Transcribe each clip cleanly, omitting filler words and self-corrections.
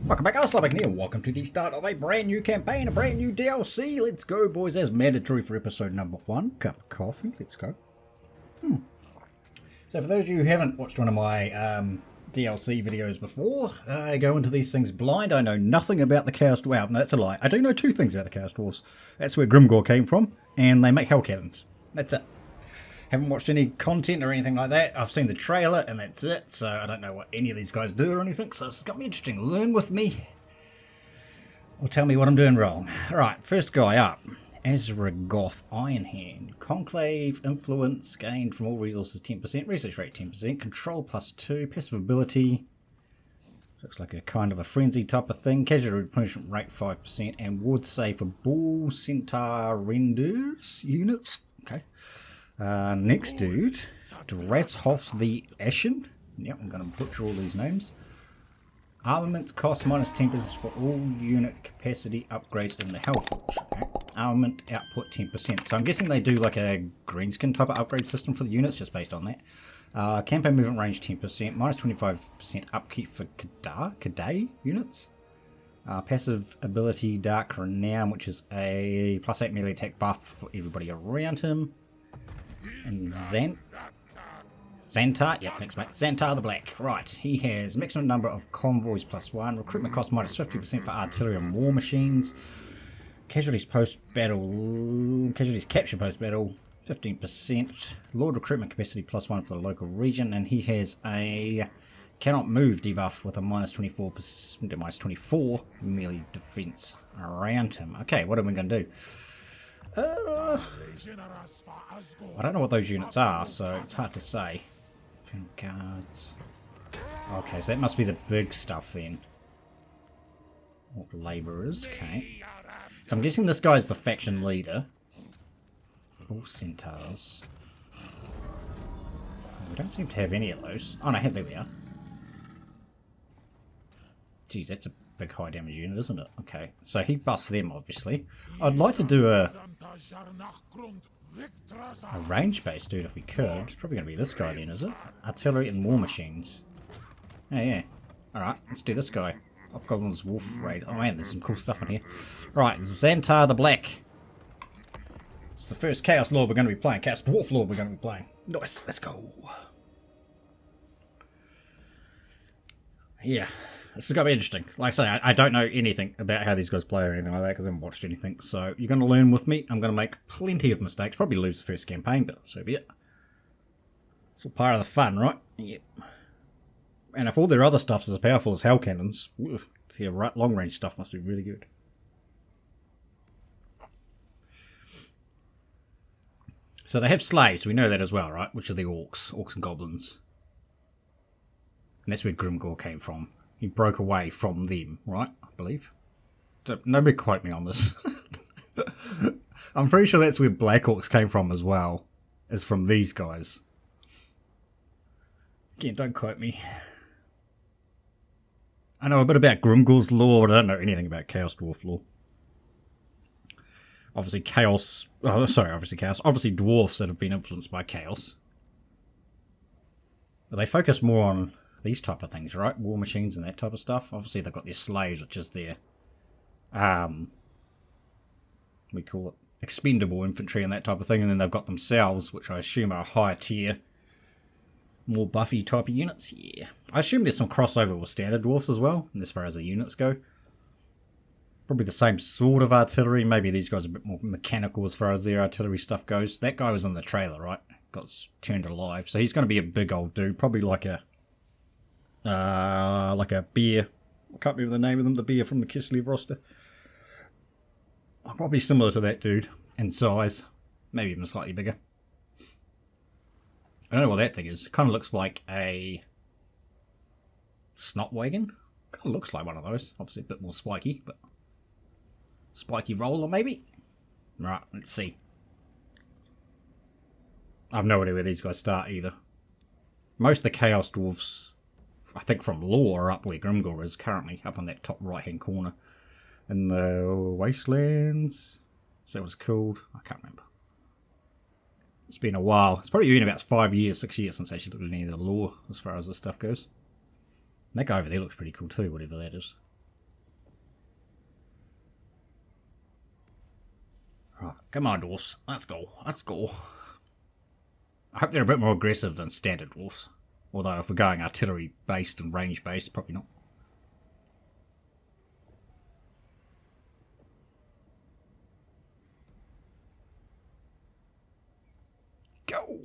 Welcome back, Arslabak here. Welcome to the start of a brand new campaign, a brand new DLC. Let's go, boys, as mandatory for episode number 1. Cup of coffee, let's go. So for those of you who haven't watched one of my DLC videos before, I go into these things blind. I know nothing about the Chaos Dwarfs. Well, no, that's a lie. I do know two things about the Chaos Dwarfs. That's where Grimgor came from, and they make hell cannons. That's it. Haven't watched any content or anything like that. I've seen the trailer and that's it, so I don't know what any of these guys do or anything, so it's got me interesting. Learn with me or tell me what I'm doing wrong. Alright, first guy up. Azragoth Ironhand. Conclave, influence, gained from all resources 10%, research rate 10%, control +2, passive ability. Looks like a kind of a frenzy type of thing. Casualty replenishment rate 5%, and ward save for bull centaur renders units. Okay. Next dude, Dwarfs the Ashen. Yep, I'm going to butcher all these names. Armament cost -10% for all unit capacity upgrades in the Hellforge. Okay. Armament output 10%. So I'm guessing they do like a greenskin type of upgrade system for the units, just based on that. Campaign movement range 10%, -25% upkeep for Kadai units. Passive ability Dark Renown, which is a +8 melee attack buff for everybody around him. And Zhatan, yep, thanks mate. Zhatan the Black, right. He has maximum number of convoys +1, recruitment cost -50% for artillery and war machines, casualties capture post battle 15%, Lord recruitment capacity +1 for the local region, and he has a cannot move debuff with a -24% to -24 melee defense around him. Okay, what are we going to do? I don't know what those units are, so it's hard to say. Guards. Okay, so that must be the big stuff then. Or labourers, okay. So I'm guessing this guy's the faction leader. All centaurs. We don't seem to have any of those. Oh no, there we are. Geez, that's a big high damage unit, isn't it? Okay, so he buffs them, obviously. I'd like to do a range-based dude if we could. It's probably going to be this guy then, is it? Artillery and war machines. Yeah. Alright, let's do this guy. Hobgoblin's Wolf Raid. Oh man, there's some cool stuff in here. Right, Zhatan the Black. It's the first Chaos Lord we're going to be playing. Chaos Dwarf Lord we're going to be playing. Nice, let's go. Yeah. This is going to be interesting. Like I say, I don't know anything about how these guys play or anything like that because I haven't watched anything. So you're going to learn with me. I'm going to make plenty of mistakes. Probably lose the first campaign, but so be it. It's all part of the fun, right? Yep. And if all their other stuff's as powerful as hell cannons, their long range stuff must be really good. So they have slaves. We know that as well, right? Which are the orcs and goblins. And that's where Grimgor came from. He broke away from them, right? I believe. So, nobody quote me on this. I'm pretty sure that's where Black Orcs came from as well. As from these guys. Again, don't quote me. I know a bit about Grimgor's lore, but I don't know anything about Chaos Dwarf lore. Obviously Chaos... Oh, sorry, obviously Chaos. Obviously Dwarfs that have been influenced by Chaos. But they focus more on these type of things, right? War machines and that type of stuff. Obviously they've got their slaves, which is their we call it expendable infantry and that type of thing, and then they've got themselves, which I assume are higher tier, more buffy type of units. Yeah, I assume there's some crossover with standard dwarfs as well, as far as the units go. Probably the same sort of artillery. Maybe these guys are a bit more mechanical as far as their artillery stuff goes. That guy was in the trailer, right? Got turned alive, so he's going to be a big old dude, probably like a bear. I can't remember the name of them, the bear from the Kislev roster. Probably similar to that dude in size. Maybe even slightly bigger. I don't know what that thing is. It kind of looks like a snot wagon. Kind of looks like one of those. Obviously a bit more spiky, but spiky roller maybe? Right, let's see. I have no idea where these guys start either. Most of the Chaos Dwarfs, I think from lore, are up where Grimgor is currently, up on that top right hand corner. In the Wastelands. Is that what it's called? I can't remember. It's been a while. It's probably been about 5 years, 6 years since I actually looked at any of the lore as far as this stuff goes. That guy over there looks pretty cool too, whatever that is. Come on, Dwarfs. Let's go. Let's go. I hope they're a bit more aggressive than standard Dwarfs. Although if we're going artillery-based and range-based, probably not. Go!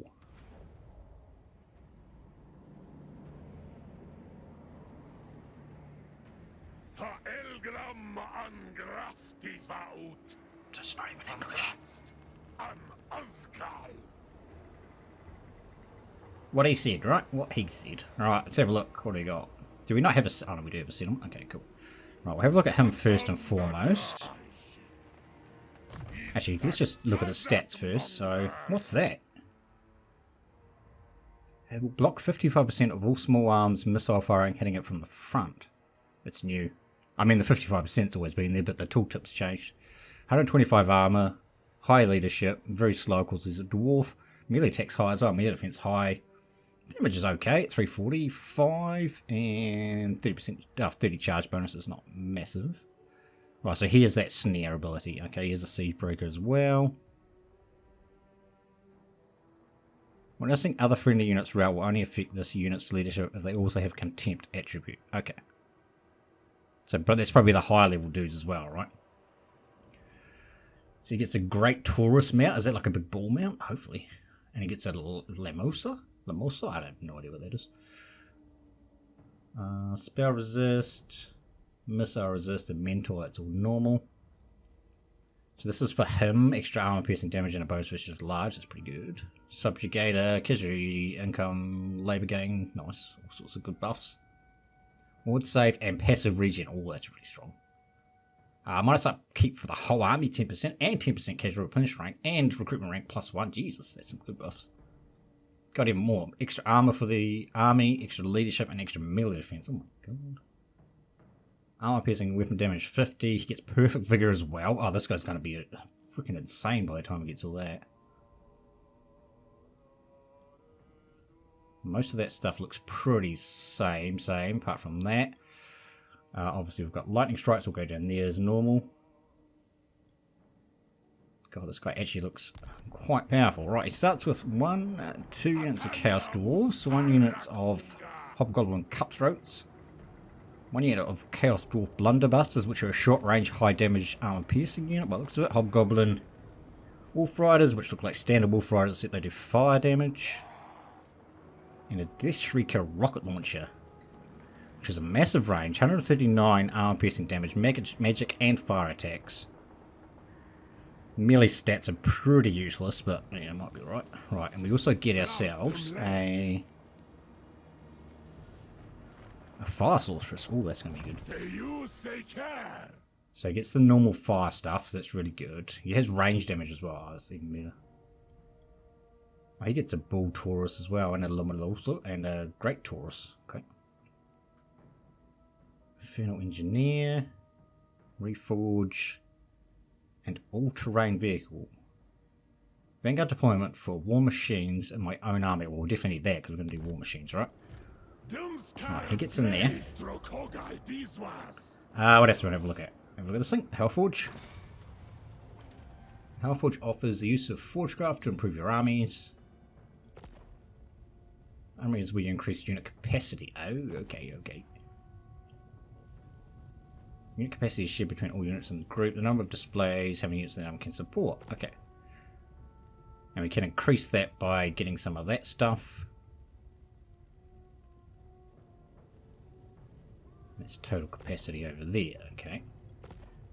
That's not even English. What he said, right? What he said. Alright, let's have a look. What do we got? Do we not have a... Oh, no, we do have a settlement. Okay, cool. Right, we'll have a look at him first and foremost. Actually, let's just look at his stats first. So, what's that? It will block 55% of all small arms missile firing hitting it from the front. It's new. I mean, the 55%'s always been there, but the tooltip's changed. 125 armor, high leadership, very slow because he's a dwarf. Melee attack's high as well, melee defense high. Damage is okay at 345 and 30%, 30 charge bonus is not massive. Right, so here's that snare ability. Okay, here's a siege breaker as well. When noticing other friendly units rout will only affect this unit's leadership if they also have contempt attribute. Okay. So, but that's probably the higher level dudes as well, right? So he gets a great Taurus mount. Is that like a big bull mount? Hopefully. And he gets a Lamosa? Lamosa? I have no idea what that is. Spell resist, missile resist, and mentor. That's all normal. So this is for him. Extra armor piercing damage and a bonus which is large. That's pretty good. Subjugator, casualty, income, labor gain. Nice. All sorts of good buffs. Ward save and passive regen. Oh, that's really strong. Minus upkeep for the whole army, 10%, and 10% casual replenishment rank, and recruitment rank +1. Jesus, that's some good buffs. Got even more. Extra armor for the army, extra leadership, and extra melee defense. Oh my god. Armor piercing weapon damage 50. He gets perfect vigor as well. Oh, this guy's going to be freaking insane by the time he gets all that. Most of that stuff looks pretty same, apart from that. Obviously we've got lightning strikes will go down there as normal. God, this guy actually looks quite powerful. Right, he starts with 2 units of Chaos Dwarfs, 1 unit of Hobgoblin Cutthroats, 1 unit of Chaos Dwarf Blunderbusters, which are a short range, high damage armor piercing unit. By the looks of it, Hobgoblin Wolf Riders, which look like standard Wolf Riders, except they do fire damage. And a Death Shrieker rocket launcher, which is a massive range, 139 armor piercing damage, magic and fire attacks. Melee stats are pretty useless, but yeah, might be right. Right, and we also get ourselves a fire sorceress. Oh, that's gonna be good. So he gets the normal fire stuff, so that's really good. He has range damage as well. Oh, that's even better. Oh, he gets a bull Taurus as well, and a limited also, and a great Taurus. Okay. Infernal Engineer, Reforge, and all-terrain vehicle. Vanguard deployment for war machines and my own army. Well, we'll definitely need that because we're going to do war machines, right? Right, he gets in there. What else do we have a look at? Have a look at this thing, Hellforge. Hellforge offers the use of Forgecraft to improve your armies. Armies where you increase unit capacity. Oh, okay. Unit capacity is shared between all units in the group. The number of displays, how many units the army can support. Okay. And we can increase that by getting some of that stuff. That's total capacity over there. Okay.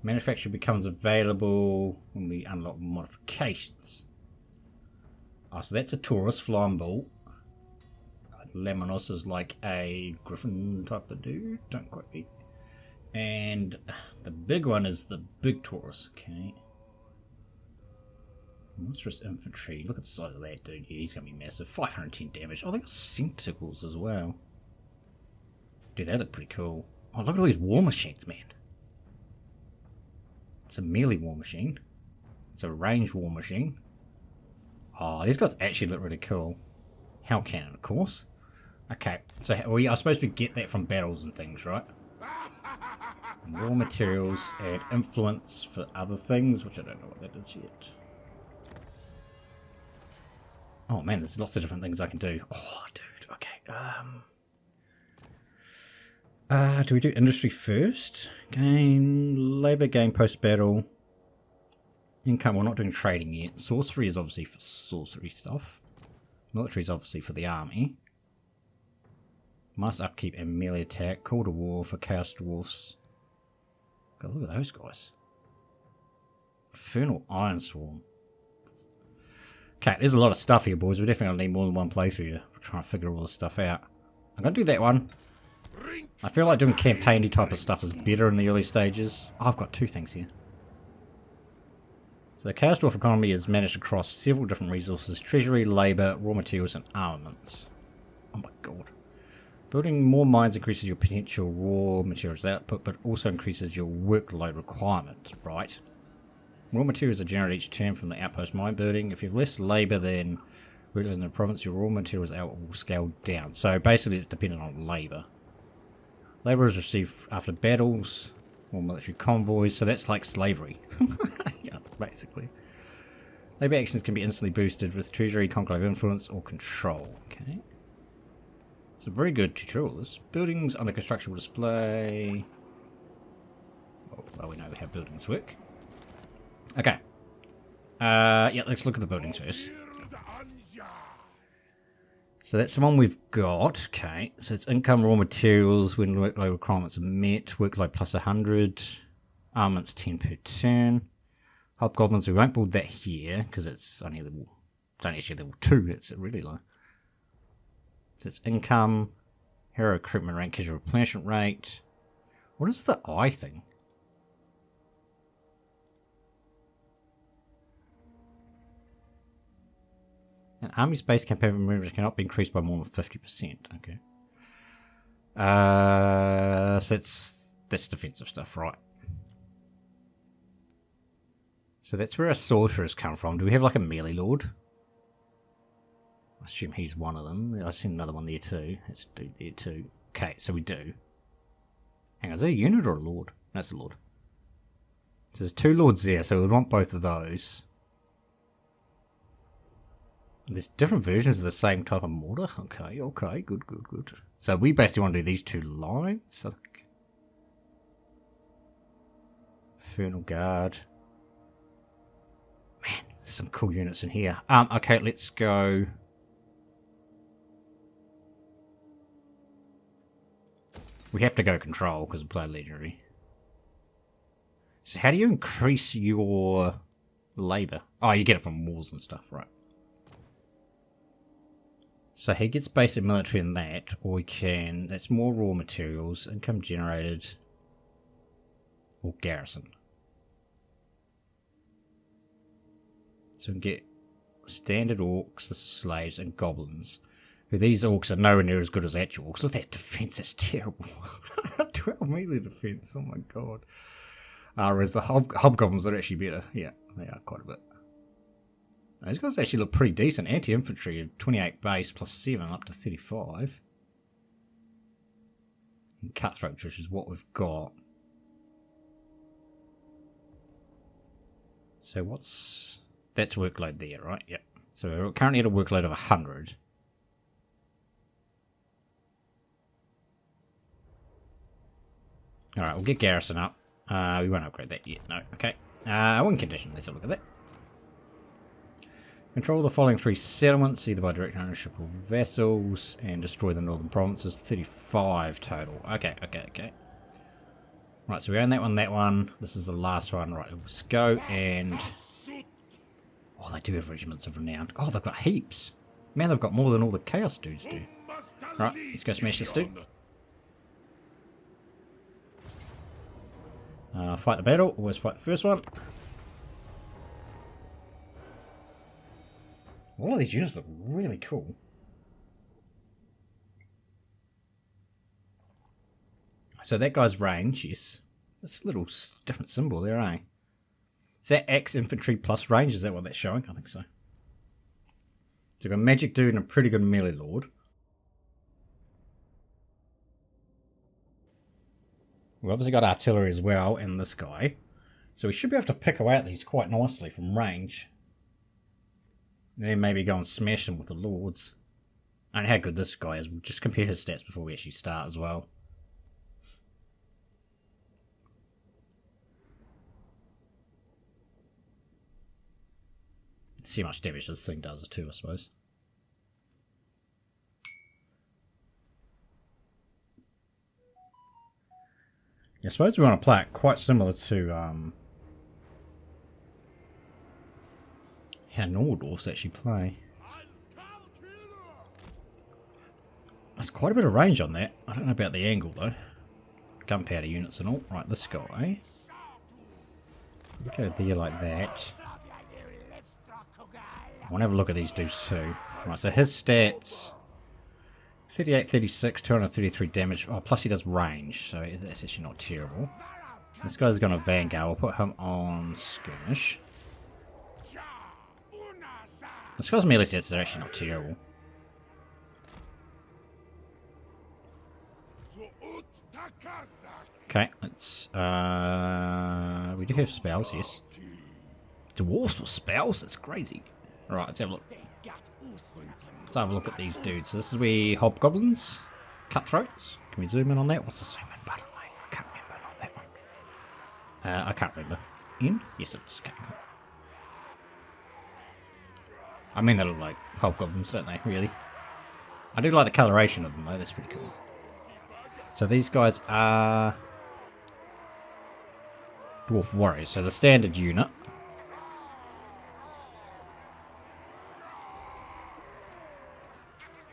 Manufacture becomes available when we unlock modifications. Oh, so that's a Taurus flying bull. Lemonos is like a griffin type of dude. Don't quite be. And the big one is the big Taurus. Okay. Monstrous infantry. Look at the size of that dude. Yeah, he's going to be massive. 510 damage. Oh, they got Centicles as well. Dude, that look pretty cool. Oh, look at all these war machines, man. It's a melee war machine. It's a ranged war machine. Oh, these guys actually look really cool. Hell cannon, of course. Okay, so we are supposed to get that from battles and things, right? Raw materials and influence for other things, which I don't know what that is yet. Oh man, there's lots of different things I can do. Oh, dude, okay. Do we do industry first? Gain labor, gain post-battle. Income, we're not doing trading yet. Sorcery is obviously for sorcery stuff. Military is obviously for the army. Mass upkeep and melee attack. Call to war for Chaos Dwarfs. God, look at those guys. Infernal Iron Swarm. Okay, there's a lot of stuff here, boys. We're definitely going to need more than one playthrough here. We're trying to figure all this stuff out. I'm going to do that one. I feel like doing campaign-y type of stuff is better in the early stages. Oh, I've got two things here. So the Chaos Dwarf economy is managed across several different resources. Treasury, labour, raw materials and armaments. Oh my god. Building more mines increases your potential raw materials output, but also increases your workload requirement, right? Raw materials are generated each turn from the outpost mine building. If you have less labour than workload in the province, your raw materials output will scale down. So basically it's dependent on labour. Labour is received after battles or military convoys, so that's like slavery. Yeah, basically. Labour actions can be instantly boosted with treasury, conclave influence, or control. Okay. It's a very good tutorial. This buildings under construction will display. Oh, well, we know how buildings work. Okay. Yeah, let's look at the buildings first. So that's the one we've got. Okay, so it's income, raw materials, when workload requirements are met, workload plus 100, armaments 10 per turn. Hobgoblins, we won't build that here because it's only level, it's only actually level 2, it's really low. So it's income, hero recruitment rank, casual replenishment rate. What is the I thing? An army's base campaign members cannot be increased by more than 50%. Okay. So that's defensive stuff, right? So that's where our sorcerers come from. Do we have like a melee lord? I assume he's one of them. I've seen another one there too. That's a dude there too. Okay, so we do. Hang on, is that a unit or a lord? That's a lord. So there's two lords there, so we want both of those. There's different versions of the same type of mortar. Okay, okay, good, good, good. So we basically want to do these two lines. I think. Infernal Guard. Man, there's some cool units in here. Okay, let's go. We have to go control because we play legendary. So how do you increase your labour? Oh, you get it from wars and stuff, right? So he gets basic military in that, or we can, that's more raw materials, income generated, or garrison. So we can get standard orcs, the slaves, and goblins. Who these orcs are nowhere near as good as actual orcs. Look at that defense, is terrible. 12 melee defense, oh my god. Whereas the hobgoblins are actually better. Yeah, they are quite a bit. These guys actually look pretty decent. Anti-infantry, 28 base plus 7 up to 35. And cutthroats, which is what we've got. So what's... That's workload there, right? Yep. So we're currently at a workload of 100. Alright, we'll get garrison up. We won't upgrade that yet, no. Okay. Win condition, let's have a look at that. Control the following 3 settlements, either by direct ownership or vassals, and destroy the northern provinces. 35 total. Okay, okay, okay. Right, so we own that one. This is the last one. Right, let's go and... Oh, they do have regiments of renown. Oh, they've got heaps. Man, they've got more than all the chaos dudes do. Right, let's go smash this dude. Fight the battle. Always fight the first one. All of these units look really cool. So that guy's range, yes. That's a little different symbol there, eh? Is that Axe infantry plus range? Is that what that's showing? I think so. So we've got a magic dude and a pretty good melee lord. We've obviously got artillery as well, and this guy. So we should be able to pick away at these quite nicely from range. Then maybe go and smash them with the Lords. I don't know how good this guy is. We'll just compare his stats before we actually start as well. Let's see how much damage this thing does too, I suppose. Yeah, I suppose we want to play it quite similar to how normal dwarfs actually play. There's quite a bit of range on that. I don't know about the angle though. Gunpowder units and all. Right, this guy. We go there like that. I want to have a look at these dudes too. Right, so his stats 38, 36, 233 damage. Oh, plus he does range, so that's actually not terrible. This guy's gonna Vanguard. We'll put him on Skirmish. This guy's melee stats are actually not terrible. Okay, let's we do have spells, yes. Dwarfs with spells? That's crazy. Alright, let's have a look. Let's have a look at these dudes. So this is where hobgoblins, cutthroats. Can we zoom in on that? What's the zoom in button? I can't remember. Not that one. I can't remember. In? Yes, it is. Okay. I mean, they look like hobgoblins, don't they? Really? I do like the coloration of them, though. That's pretty cool. So these guys are dwarf warriors. So the standard unit.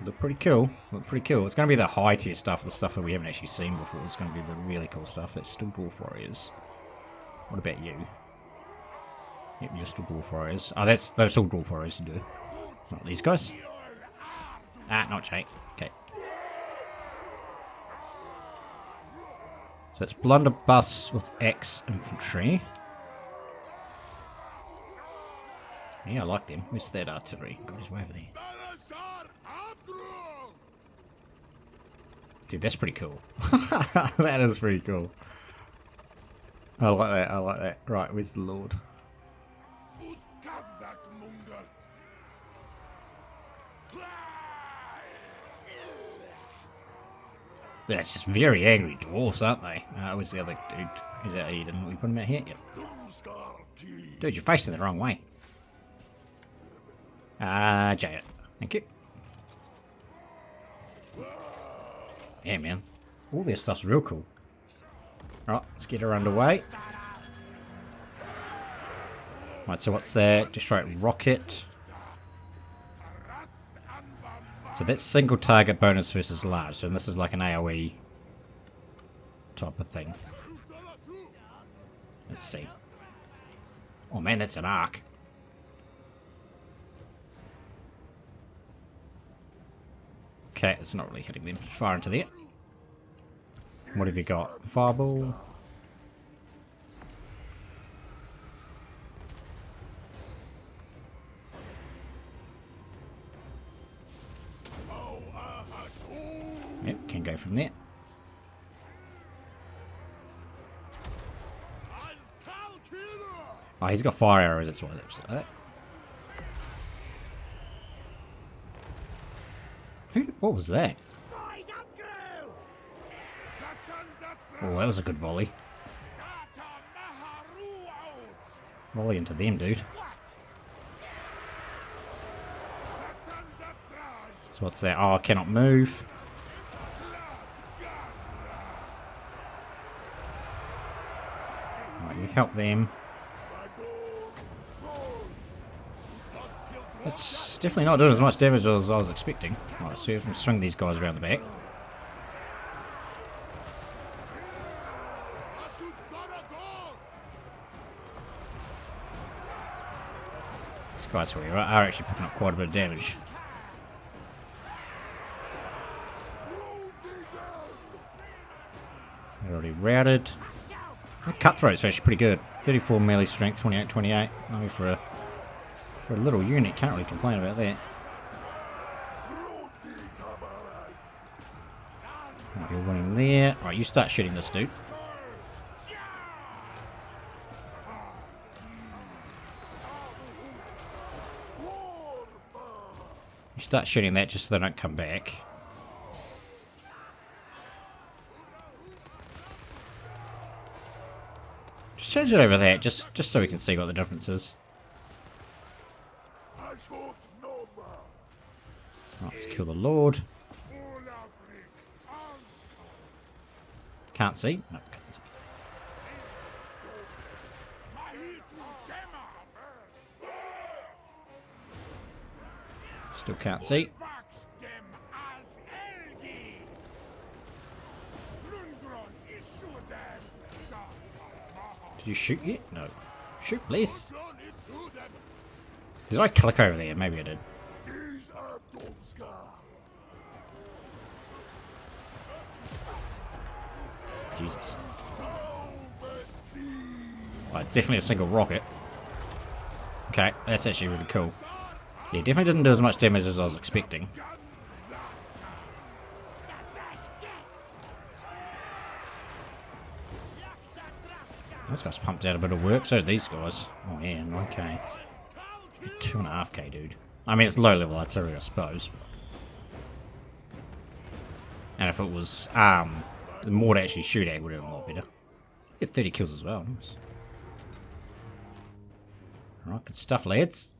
Look pretty cool. Look pretty cool. It's going to be the high tier stuff, the stuff that we haven't actually seen before. It's going to be the really cool stuff. That's still dwarf warriors. What about you? Yep, you're still dwarf warriors. Oh, that's all dwarf warriors you do. Not these guys. Ah, not Jake. Okay. So it's blunderbuss with axe infantry. Yeah, I like them. Where's that artillery? God, he's way over there. Dude, that's pretty cool. That is pretty cool. I like that, I like that. Right, where's the Lord? They're just very angry dwarfs, aren't they? Where's the other dude? Is that Eden? We put him out here? Yep. Dude, you're facing the wrong way. Giant. Thank you. Yeah, man. All this stuff's real cool. Right, let's get her underway. Right, so what's that? Just straight rocket. So that's single target bonus versus large. So this is like an AoE type of thing. Let's see. Oh man, that's an arc. Okay, it's not really hitting them. Fire into there. What have you got? Fireball. Yep, can go from there. Oh, he's got fire arrows, that's why that was like that. What was that? Oh, that was a good volley. Volley into them, dude. So what's that? Oh, I cannot move. Right, you help them. It's definitely not doing as much damage as I was expecting. Right, so we can swing these guys around the back. These guys here are actually picking up quite a bit of damage. They're already routed. Cutthroats are actually pretty good. 34 melee strength, 28. I mean, for a little unit, can't really complain about that. Right, you're running there. Right, you start shooting this dude. Start shooting that just so they don't come back. Just change it over that, just so we can see what the difference is. Right, let's kill the Lord. Can't see? No, can't see. Still can't see. Did you shoot yet? No. Shoot, please. Did I click over there? Maybe I did. Jesus. Oh, definitely a single rocket. Okay, that's actually really cool. Yeah, definitely didn't do as much damage as I was expecting. Those guys pumped out a bit of work, so did these guys. Oh yeah, okay. 2.5k, dude. I mean, it's low level artillery, I suppose. And if it was more to actually shoot at, would have been a lot better. Get 30 kills as well. Nice. Alright, good stuff, lads.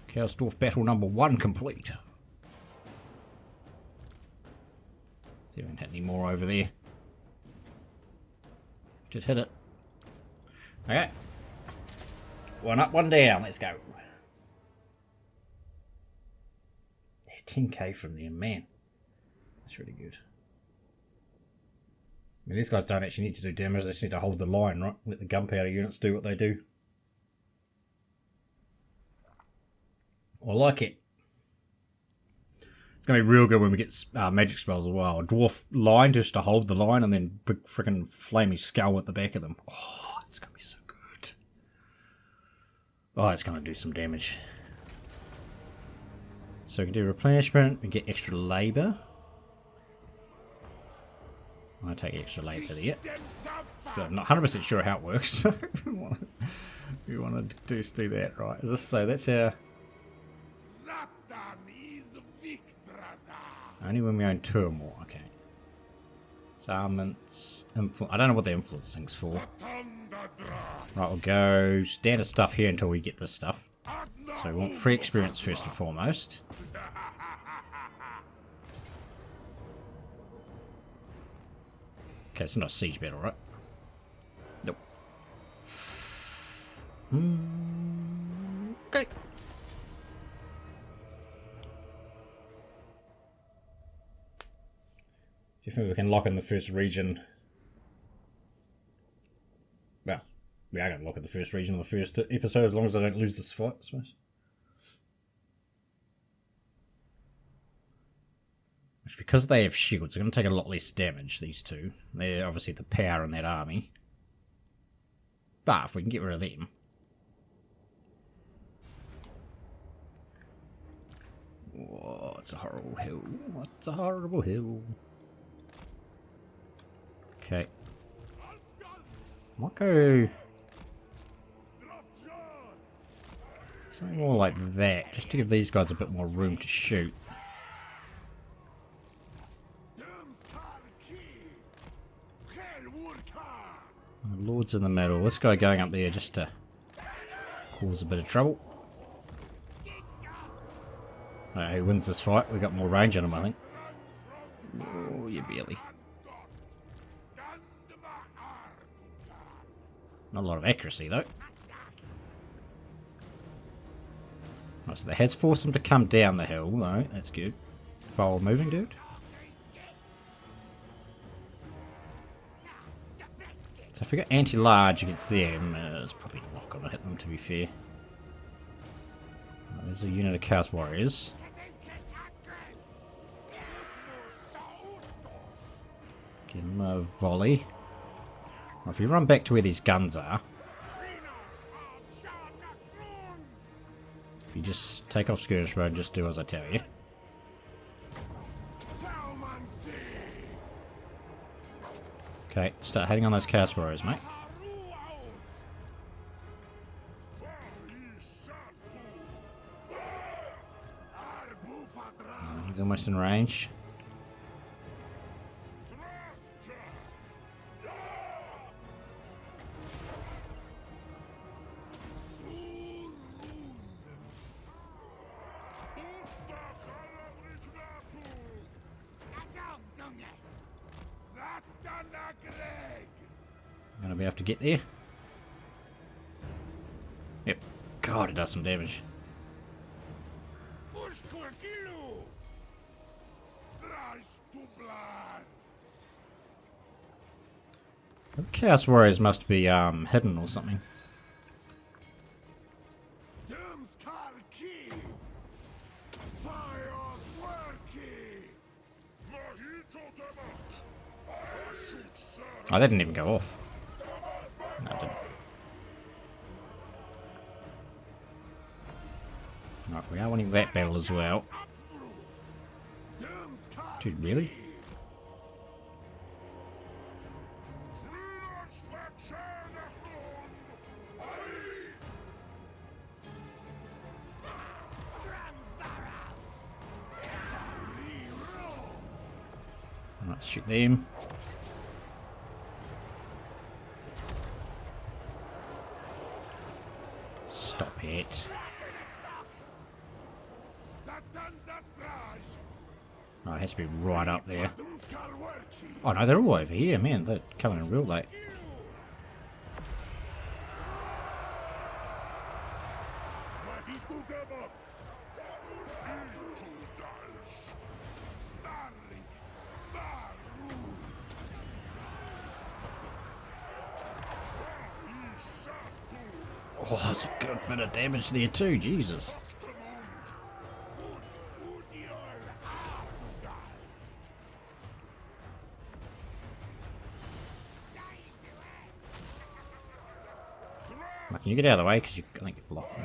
Chaos Dwarf battle number 1 complete. See if we can hit any more over there. Just hit it. Okay. 1 up, 1 down. Let's go. Yeah, 10k from them, man. That's really good. I mean, these guys don't actually need to do damage, they just need to hold the line, right? Let the gunpowder units do what they do. I like it. It's going to be real good when we get magic spells as well. A dwarf line just to hold the line and then big freaking flamey skull at the back of them. Oh, it's going to be so good. Oh, it's going to do some damage. So we can do replenishment and get extra labour. I'm going to take extra labour there. Still, I'm not 100% sure how it works. So we want to just do that, right? Is this so? That's our. Only when we own 2 or more. Okay. Armaments. I don't know what the influence thing's for. Right, we'll go standard stuff here until we get this stuff. So we want free experience first and foremost. Okay, it's not a siege battle, right? Nope. Okay. Do you think we can lock in the first region? Well, we are going to lock in the first region in the first episode as long as I don't lose this fight, I suppose. Which, because they have shields, they're going to take a lot less damage, these two. They're obviously the power in that army. But if we can get rid of them... Whoa, it's a horrible hill. What's a horrible hill? Okay. Might go... something more like that, just to give these guys a bit more room to shoot. The Lord's in the middle. This guy going up there just to cause a bit of trouble. Alright, who wins this fight? We got more range on him, I think. Oh, yeah, barely. Not a lot of accuracy, though. Oh, so that has forced him to come down the hill, though. That's good. Forward moving, dude. So if we got anti-large against them, it's probably not going to hit them, to be fair. There's a unit of Chaos Warriors. Give them a volley. Well, if you run back to where these guns are, if you just take off Skirmish Road and just do as I tell you. Okay, start heading on those Chaos Warriors, mate. He's almost in range. Gonna be able to get there. Yep. God, it does some damage. The Chaos Warriors must be hidden or something. Oh, they didn't even go off. No, it didn't. Right, we are winning that battle as well. Dude, really? Let's shoot them. Stop it. Oh, it has to be right up there. Oh no, they're all over here, man. They're coming in real late. Oh, that's a good bit of damage there too, Jesus. Can you get out of the way? Because I think you're blocked me.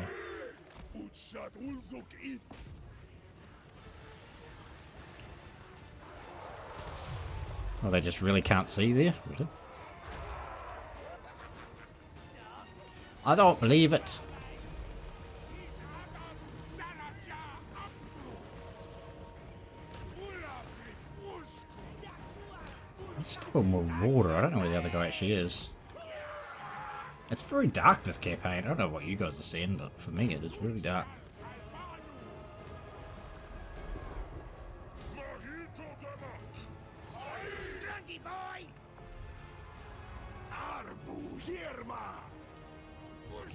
Oh, they just really can't see there? Really? I don't believe it. There's still more water. I don't know where the other guy actually is. It's very dark, this campaign. I don't know what you guys are seeing, but for me it is really dark.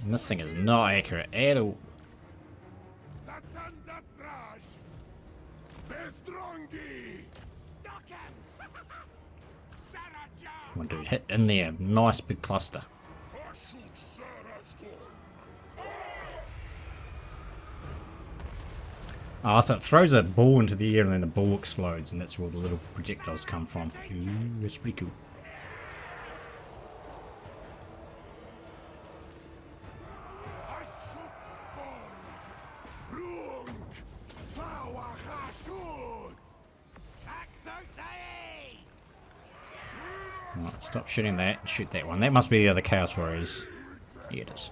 And this thing is not accurate at all. Come on, dude, hit in there. Nice big cluster. Oh, so it throws a ball into the air and then the ball explodes, and that's where all the little projectiles come from. Ooh, that's pretty cool. Right, stop shooting that and shoot that one. That must be the other Chaos Warriors. Yeah, it is.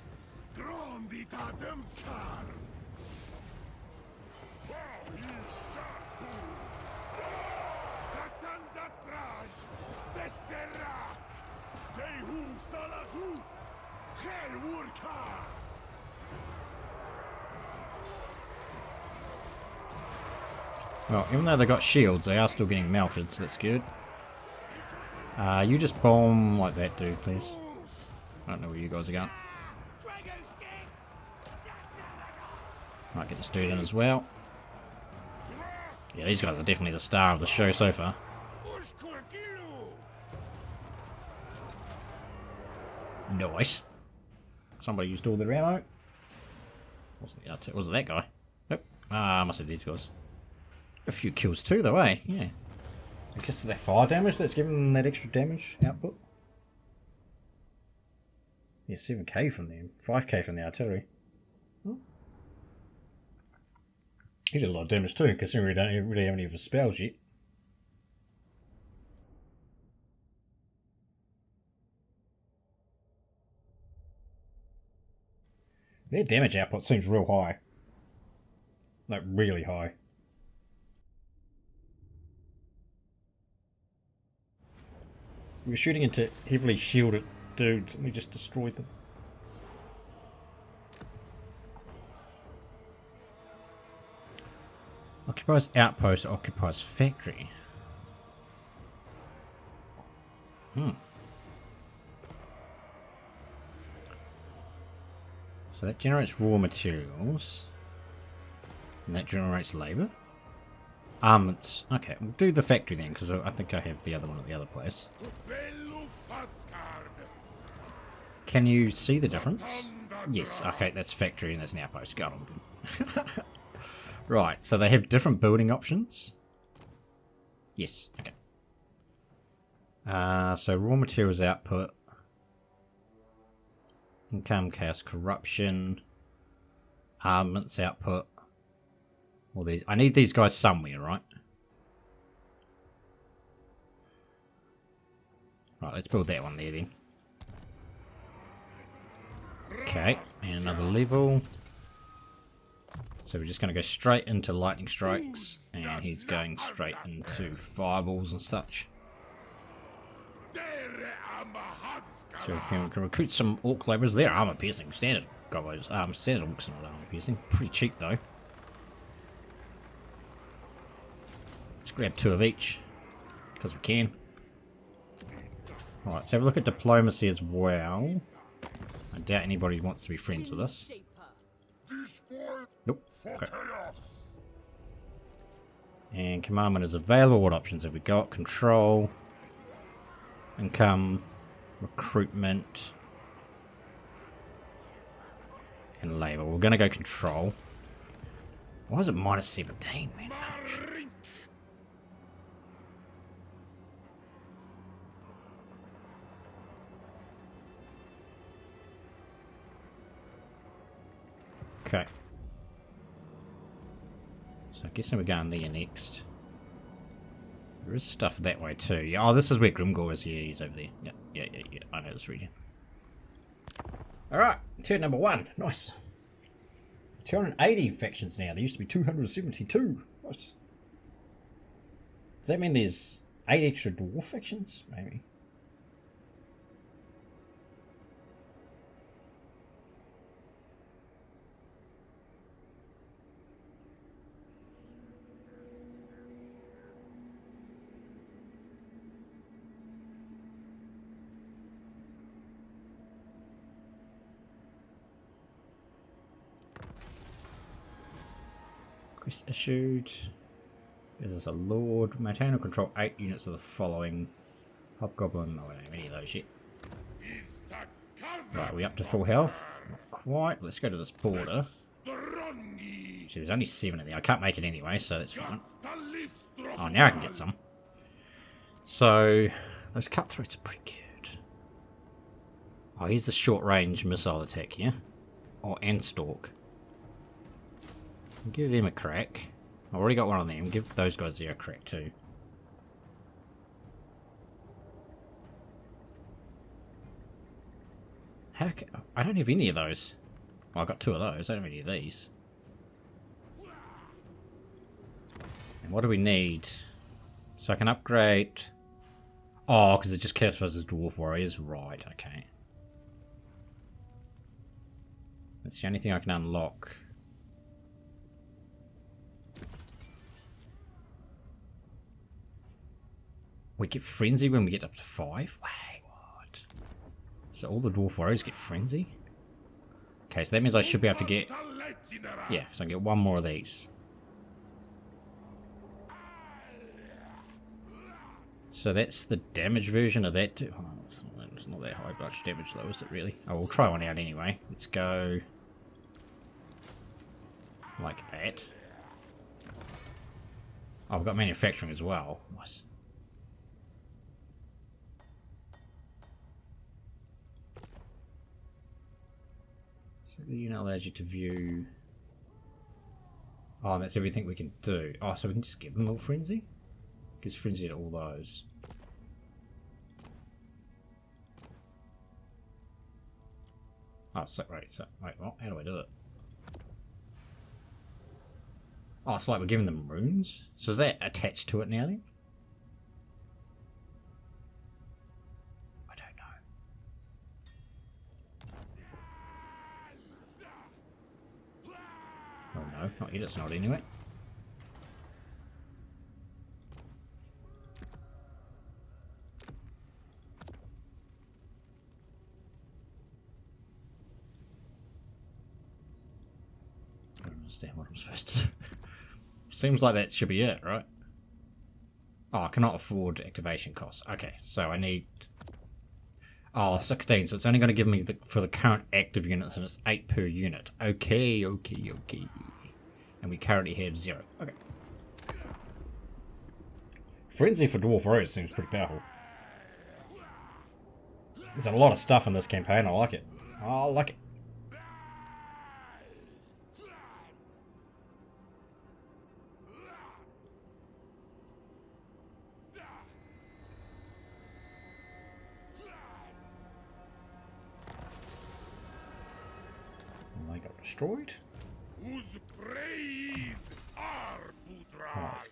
Well, even though they got shields, they are still getting melted, so that's good. You just bomb like that, dude, please. I don't know where you guys are going. Might get this dude in as well. Yeah, these guys are definitely the star of the show so far. Nice. Somebody used all their ammo. Was it that guy? Nope. Must have these guys. A few kills too, though, eh? Yeah. I guess it's that fire damage that's giving them that extra damage output. Yeah, 7k from them. 5k from the artillery. Oh. He did a lot of damage too, considering we don't really have any of his spells yet. Their damage output seems real high. Like, really high. We were shooting into heavily shielded dudes and we just destroyed them. Occupies outpost, occupies factory. So that generates raw materials. And that generates labour. Armaments. Okay, we'll do the factory then, because I think I have the other one at the other place. Can you see the difference? Yes, okay, that's factory and that's an outpost. Got on. Right, so they have different building options. Yes, okay. So raw materials output. Income, chaos, corruption. Armaments output. All these. I need these guys somewhere, right? Right, let's build that one there then. Okay, and another level. So we're just going to go straight into lightning strikes, and he's going straight into fireballs and such. So we can recruit some orc labourers. They're armour piercing, standard gobos. Standard orcs are not armour piercing. Pretty cheap though. Let's grab 2 of each, because we can. Right, let's have a look at diplomacy as well. I doubt anybody wants to be friends with us. Nope. Okay. And commandment is available. What options have we got? Control, income, recruitment, and labour. We're going to go control. Why is it minus 17, man? Ouch. Okay. So I guess we're going there next. There is stuff that way too. Yeah, oh, this is where Grimgor is. Yeah, he's over there. Yeah. I know this region. Alright, turn number 1. Nice. 280 factions now. There used to be 272. Nice. Does that mean there's 8 extra dwarf factions? Maybe. Quest issued. Is this a lord? Maintain or control 8 units of the following. Hobgoblin. No, I don't have any of those yet. Right, we up to full health? Not quite. Let's go to this border. Actually, there's only 7 in there. I can't make it anyway, so that's fine. Oh, now I can get some. So, those cutthroats are pretty good. Oh, here's the short range missile attack here. Oh, and stalk. Give them a crack. I've already got one on them. Give those guys there a crack too. I don't have any of those. Well, I got 2 of those. I don't have any of these. And what do we need? So I can upgrade. Oh, because it just cares for us as dwarf warriors. Right, okay. That's the only thing I can unlock. We get frenzy when we get up to 5? Wait, what? So all the dwarf warriors get frenzy? Okay, so that means I should be able to get... Yeah, so I can get 1 more of these. So that's the damage version of that too. Oh, it's not that high much damage though, is it really? Oh, we'll try one out anyway. Let's go... like that. Oh, I've got manufacturing as well. Nice. The unit allows you to view... Oh, that's everything we can do. Oh, so we can just give them all frenzy? Gives frenzy to all those. Oh, so, wait, what? How do I do it? Oh, it's like we're giving them runes? So is that attached to it now then? Not yet, it's not anyway. I don't understand what I'm supposed to do. Seems like that should be it, right? Oh, I cannot afford activation costs. Okay, so I need... Oh, 16, so it's only going to give me for the current active units, and it's 8 per unit. Okay. And we currently have 0. Okay. Frenzy for Dwarf Road seems pretty powerful. There's a lot of stuff in this campaign, I like it. I like it. Destroyed. Right, let's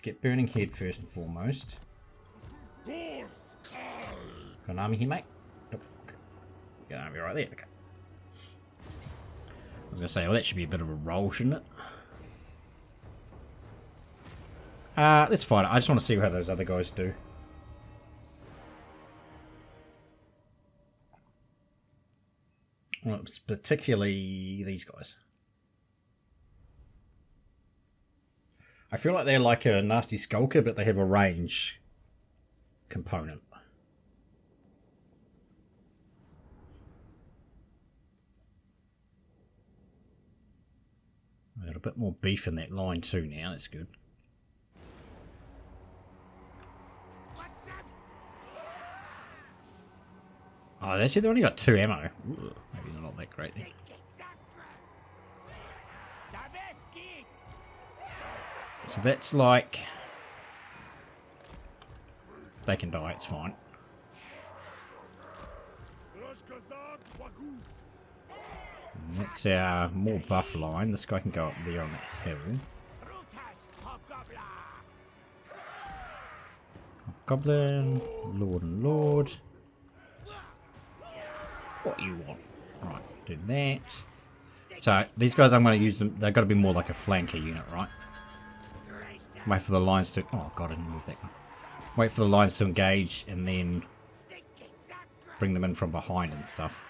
get Burning Head first and foremost. Got an army here, mate? Nope. Okay. Got an army right there. Okay. I was gonna say, well, that should be a bit of a roll, shouldn't it? Let's fight it. I just want to see how those other guys do. Well, particularly these guys. I feel like they're like a nasty skulker, but they have a range component. I've got a bit more beef in that line too now, that's good. Oh, actually, they've only got 2 ammo. Ooh, maybe they're not that great then. So that's like... They can die, it's fine. And that's our more buff line. This guy can go up there on that hill. Goblin, Lord and Lord. What you want? Right, do that. So these guys, I'm going to use them. They've got to be more like a flanker unit, right? Wait for the lines to. Oh god, I didn't move that one. Wait for the lines to engage, and then bring them in from behind and stuff.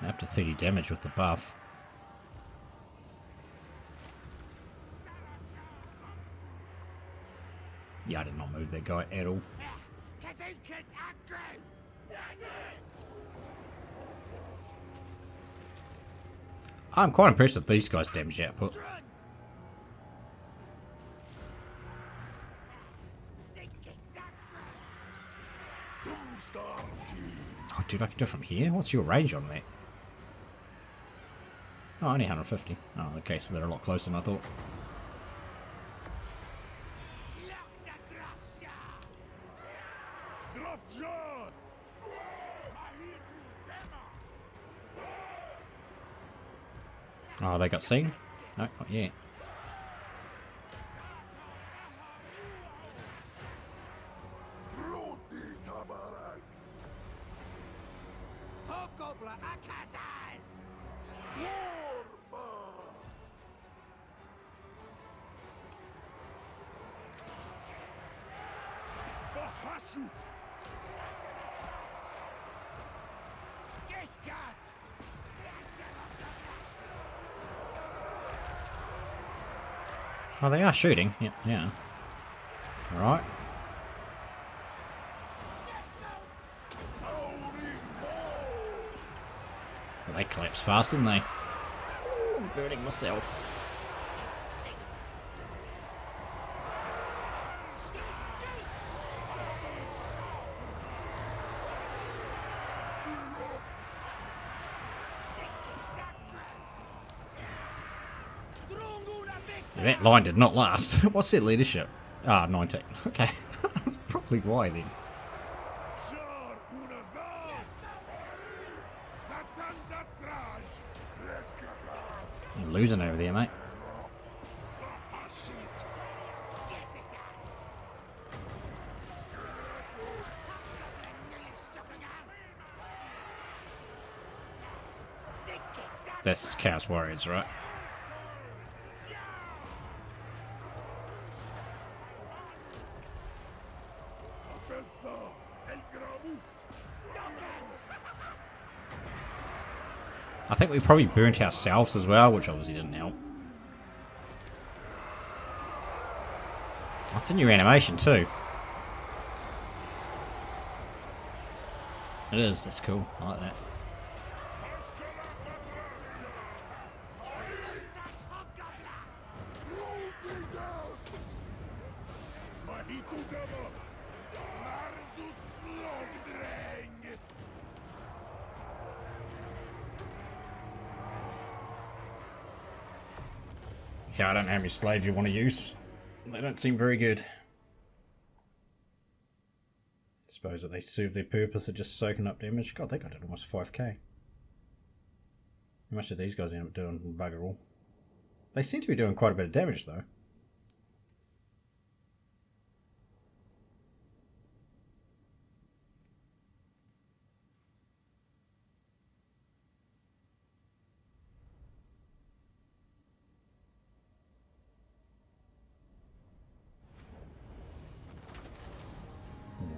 Up to 30 damage with the buff. Yeah, I did not move that guy at all. I'm quite impressed with these guys' damage output. Oh, dude, I can do it from here? What's your range on that? Oh, only 150. Oh, okay, so they're a lot closer than I thought. Oh, they got seen? No, not yet. Oh, they are shooting. Yeah, yeah. Alright. Well, they collapsed fast, didn't they? Oh, I'm burning myself. That line did not last. What's that leadership? Ah, 19. Okay. That's probably why then. You're losing over there, mate. That's Chaos Warriors, right? I think we probably burnt ourselves as well, which obviously didn't help. That's a new animation too. It is, that's cool. I like that. Yeah, I don't know how many slaves you want to use. They don't seem very good. Suppose that they serve their purpose of just soaking up damage. God, they got it almost 5k. How much did these guys end up doing? Bugger all. They seem to be doing quite a bit of damage though.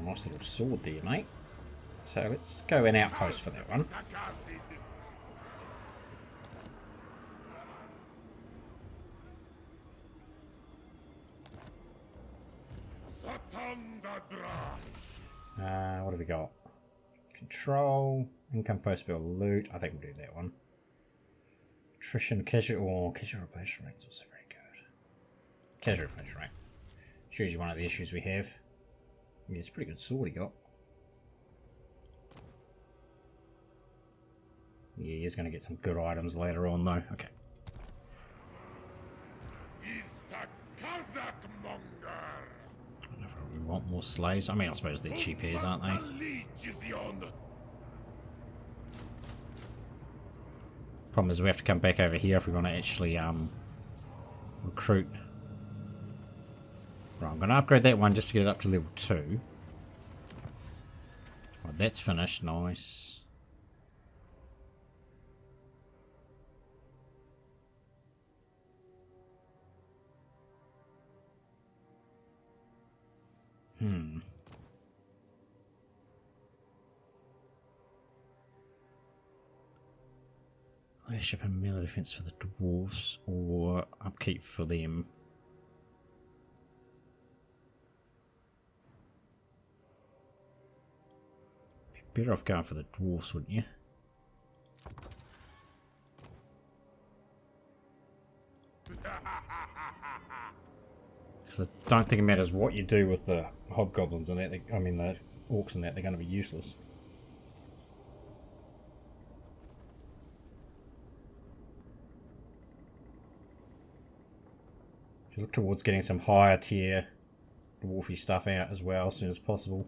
Nice little sword there, mate. So let's go in outpost for that one. What have we got? Control, income post bill, loot. I think we'll do that one. Attrition, casual replacement rate's also very good. Casual replacement rate. Shows you one of the issues we have. Yeah, it's a pretty good sword he got. Yeah, he's going to get some good items later on though. Okay. I don't know if we want more slaves. I mean, I suppose they're cheap as, aren't they? Problem is we have to come back over here if we want to actually recruit. Right, I'm going to upgrade that one just to get it up to level 2. Right, that's finished. Nice. Leadership and melee defense for the dwarfs, or upkeep for them. Better off going for the dwarfs, wouldn't you? Because I don't think it matters what you do with the hobgoblins and that. I mean, the orcs and that, they're going to be useless. You look towards getting some higher tier dwarfy stuff out as well as soon as possible.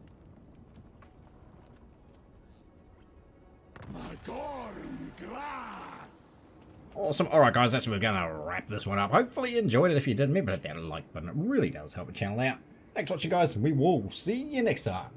Awesome. Alright guys, that's where we're going to wrap this one up. Hopefully you enjoyed it. If you did, remember to hit that like button. It really does help the channel out. Thanks for watching guys, and we will see you next time.